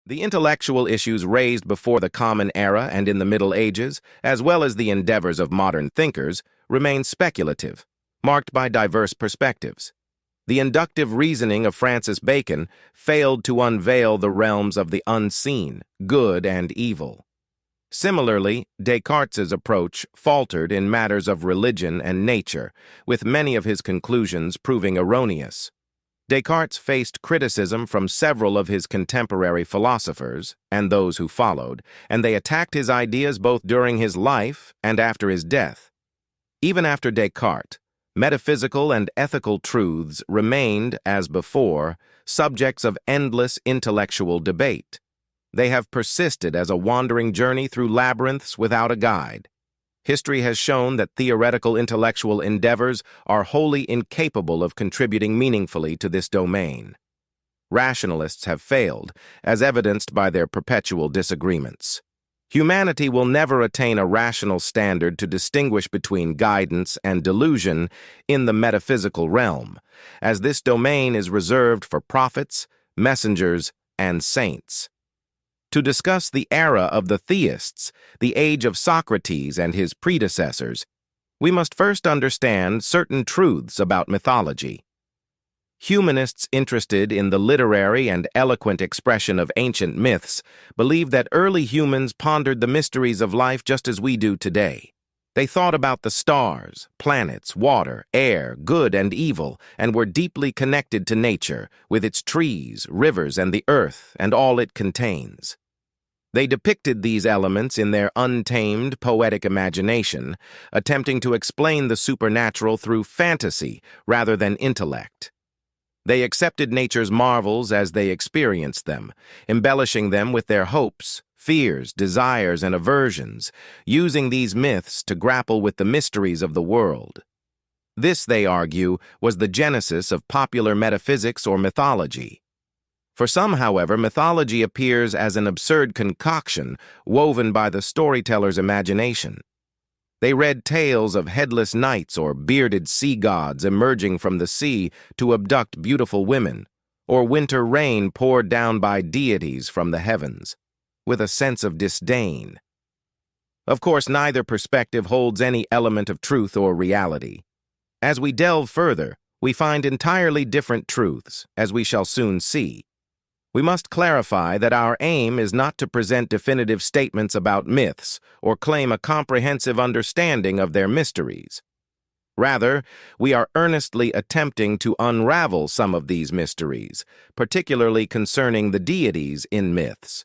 The intellectual issues raised before the Common Era and in the Middle Ages, as well as the endeavors of modern thinkers, remain speculative, marked by diverse perspectives. The inductive reasoning of Francis Bacon failed to unveil the realms of the unseen, good and evil. Similarly, Descartes' approach faltered in matters of religion and nature, with many of his conclusions proving erroneous. Descartes faced criticism from several of his contemporary philosophers and those who followed, and they attacked his ideas both during his life and after his death. Even after Descartes, metaphysical and ethical truths remained, as before, subjects of endless intellectual debate. They have persisted as a wandering journey through labyrinths without a guide. History has shown that theoretical intellectual endeavors are wholly incapable of contributing meaningfully to this domain. Rationalists have failed, as evidenced by their perpetual disagreements. Humanity will never attain a rational standard to distinguish between guidance and delusion in the metaphysical realm, as this domain is reserved for prophets, messengers, and saints. To discuss the era of the theists, the age of Socrates and his predecessors, we must first understand certain truths about mythology. Humanists interested in the literary and eloquent expression of ancient myths believe that early humans pondered the mysteries of life just as we do today. They thought about the stars, planets, water, air, good and evil, and were deeply connected to nature, with its trees, rivers, and the earth, and all it contains. They depicted these elements in their untamed, poetic imagination, attempting to explain the supernatural through fantasy rather than intellect. They accepted nature's marvels as they experienced them, embellishing them with their hopes, fears, desires, and aversions, using these myths to grapple with the mysteries of the world. This, they argue, was the genesis of popular metaphysics or mythology. For some, however, mythology appears as an absurd concoction woven by the storyteller's imagination. They read tales of headless knights or bearded sea gods emerging from the sea to abduct beautiful women, or winter rain poured down by deities from the heavens, with a sense of disdain. Of course, neither perspective holds any element of truth or reality. As we delve further, we find entirely different truths, as we shall soon see. We must clarify that our aim is not to present definitive statements about myths or claim a comprehensive understanding of their mysteries. Rather, we are earnestly attempting to unravel some of these mysteries, particularly concerning the deities in myths.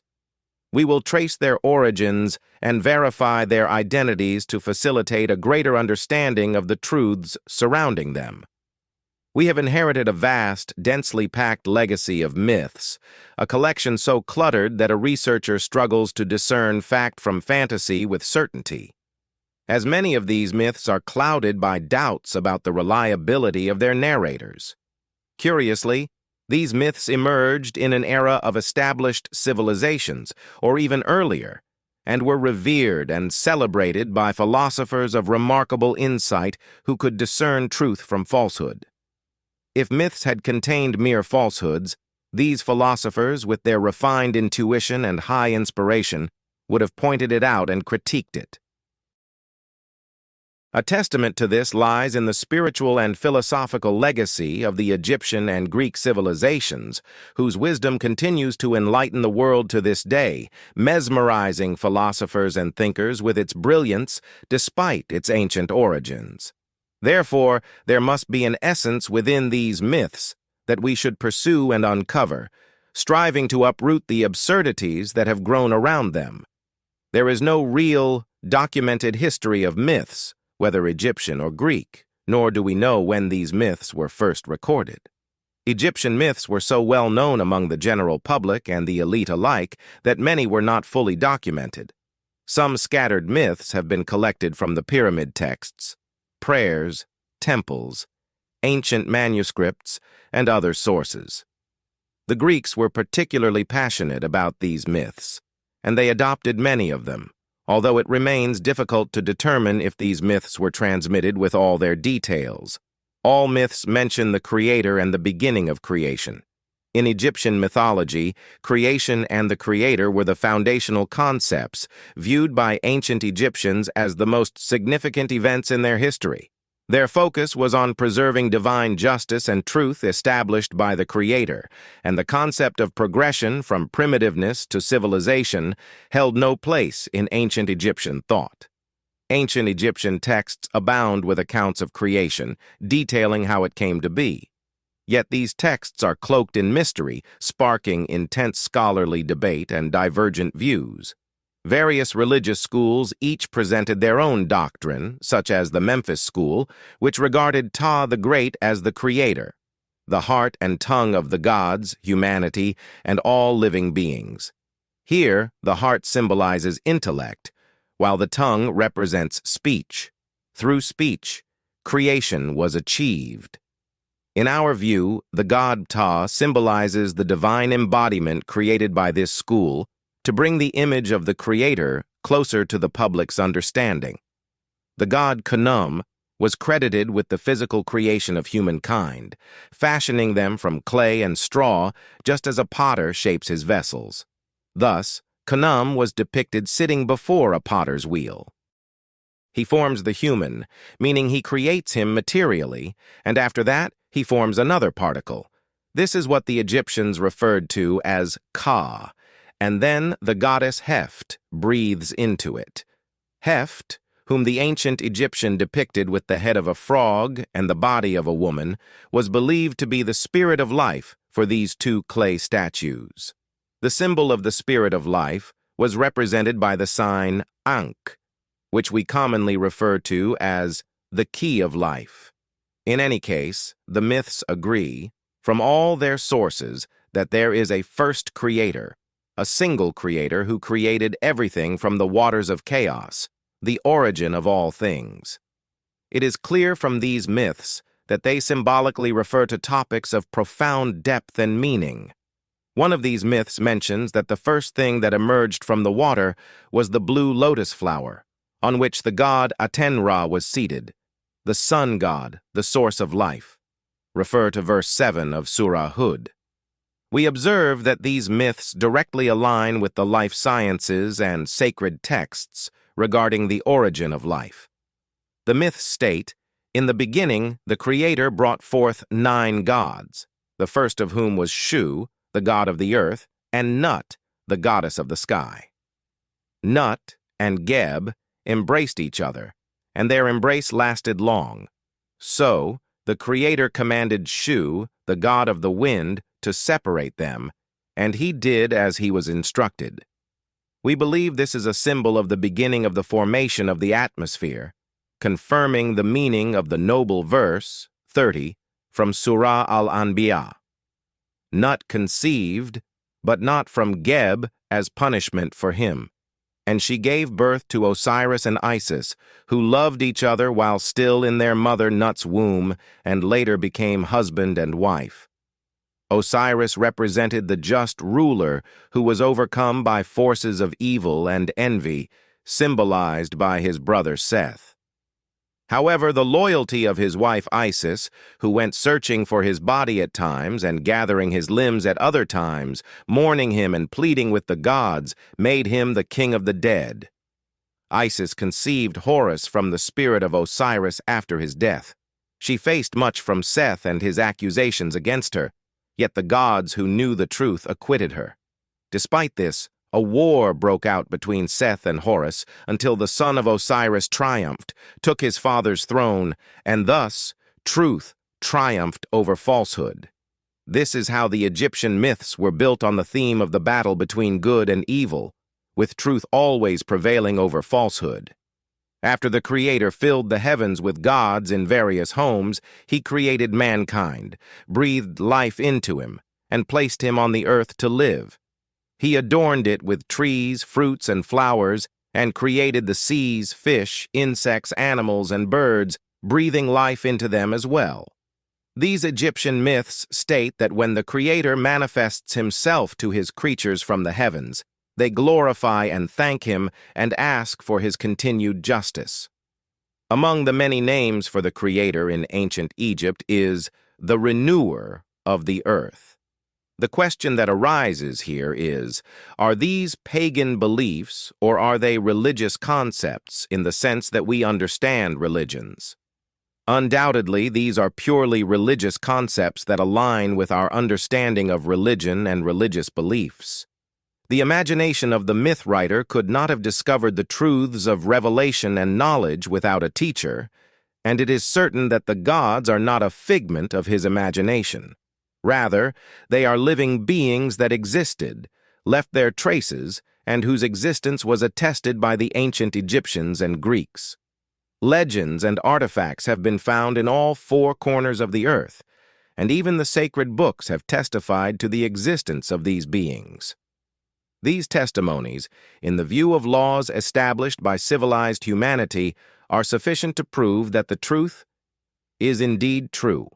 We will trace their origins and verify their identities to facilitate a greater understanding of the truths surrounding them. We have inherited a vast, densely packed legacy of myths, a collection so cluttered that a researcher struggles to discern fact from fantasy with certainty. As many of these myths are clouded by doubts about the reliability of their narrators. Curiously, these myths emerged in an era of established civilizations, or even earlier, and were revered and celebrated by philosophers of remarkable insight who could discern truth from falsehood. If myths had contained mere falsehoods, these philosophers, with their refined intuition and high inspiration, would have pointed it out and critiqued it. A testament to this lies in the spiritual and philosophical legacy of the Egyptian and Greek civilizations, whose wisdom continues to enlighten the world to this day, mesmerizing philosophers and thinkers with its brilliance despite its ancient origins. Therefore, there must be an essence within these myths that we should pursue and uncover, striving to uproot the absurdities that have grown around them. There is no real, documented history of myths, whether Egyptian or Greek, nor do we know when these myths were first recorded. Egyptian myths were so well known among the general public and the elite alike that many were not fully documented. Some scattered myths have been collected from the pyramid texts, prayers, temples, ancient manuscripts, and other sources. The Greeks were particularly passionate about these myths, and they adopted many of them, although it remains difficult to determine if these myths were transmitted with all their details. All myths mention the creator and the beginning of creation. In Egyptian mythology, creation and the creator were the foundational concepts, viewed by ancient Egyptians as the most significant events in their history. Their focus was on preserving divine justice and truth established by the creator, and the concept of progression from primitiveness to civilization held no place in ancient Egyptian thought. Ancient Egyptian texts abound with accounts of creation, detailing how it came to be. Yet these texts are cloaked in mystery, sparking intense scholarly debate and divergent views. Various religious schools each presented their own doctrine, such as the Memphis school, which regarded Ptah the Great as the creator, the heart and tongue of the gods, humanity, and all living beings. Here, the heart symbolizes intellect, while the tongue represents speech. Through speech, creation was achieved. In our view, the god Ptah symbolizes the divine embodiment created by this school to bring the image of the creator closer to the public's understanding. The god Khnum was credited with the physical creation of humankind, fashioning them from clay and straw just as a potter shapes his vessels. Thus, Khnum was depicted sitting before a potter's wheel. He forms the human, meaning he creates him materially, and after that, he forms another particle. This is what the Egyptians referred to as Ka, and then the goddess Heft breathes into it. Heft, whom the ancient Egyptian depicted with the head of a frog and the body of a woman, was believed to be the spirit of life for these two clay statues. The symbol of the spirit of life was represented by the sign Ankh, which we commonly refer to as the key of life. In any case, the myths agree, from all their sources, that there is a first creator, a single creator who created everything from the waters of chaos, the origin of all things. It is clear from these myths that they symbolically refer to topics of profound depth and meaning. One of these myths mentions that the first thing that emerged from the water was the blue lotus flower, on which the god Aten-Ra was seated, the sun god, the source of life. Refer to verse 7 of Surah Hud. We observe that these myths directly align with the life sciences and sacred texts regarding the origin of life. The myths state, in the beginning, the Creator brought forth 9 gods, the first of whom was Shu, the god of the earth, and Nut, the goddess of the sky. Nut and Geb embraced each other, and their embrace lasted long. So, the Creator commanded Shu, the god of the wind, to separate them, and he did as he was instructed. We believe this is a symbol of the beginning of the formation of the atmosphere, confirming the meaning of the noble verse, 30, from Surah Al-Anbiya. Nut conceived, but not from Geb as punishment for him. And she gave birth to Osiris and Isis, who loved each other while still in their mother Nut's womb and later became husband and wife. Osiris represented the just ruler who was overcome by forces of evil and envy, symbolized by his brother Seth. However, the loyalty of his wife Isis, who went searching for his body at times and gathering his limbs at other times, mourning him and pleading with the gods, made him the king of the dead. Isis conceived Horus from the spirit of Osiris after his death. She faced much from Seth and his accusations against her, yet the gods who knew the truth acquitted her. Despite this, a war broke out between Seth and Horus until the son of Osiris triumphed, took his father's throne, and thus truth triumphed over falsehood. This is how the Egyptian myths were built on the theme of the battle between good and evil, with truth always prevailing over falsehood. After the Creator filled the heavens with gods in various homes, he created mankind, breathed life into him, and placed him on the earth to live. He adorned it with trees, fruits, and flowers, and created the seas, fish, insects, animals, and birds, breathing life into them as well. These Egyptian myths state that when the Creator manifests himself to his creatures from the heavens, they glorify and thank him and ask for his continued justice. Among the many names for the Creator in ancient Egypt is the Renewer of the Earth. The question that arises here is, are these pagan beliefs or are they religious concepts in the sense that we understand religions? Undoubtedly, these are purely religious concepts that align with our understanding of religion and religious beliefs. The imagination of the myth writer could not have discovered the truths of revelation and knowledge without a teacher, and it is certain that the gods are not a figment of his imagination. Rather, they are living beings that existed, left their traces, and whose existence was attested by the ancient Egyptians and Greeks. Legends and artifacts have been found in all four corners of the earth, and even the sacred books have testified to the existence of these beings. These testimonies, in the view of laws established by civilized humanity, are sufficient to prove that the truth is indeed true.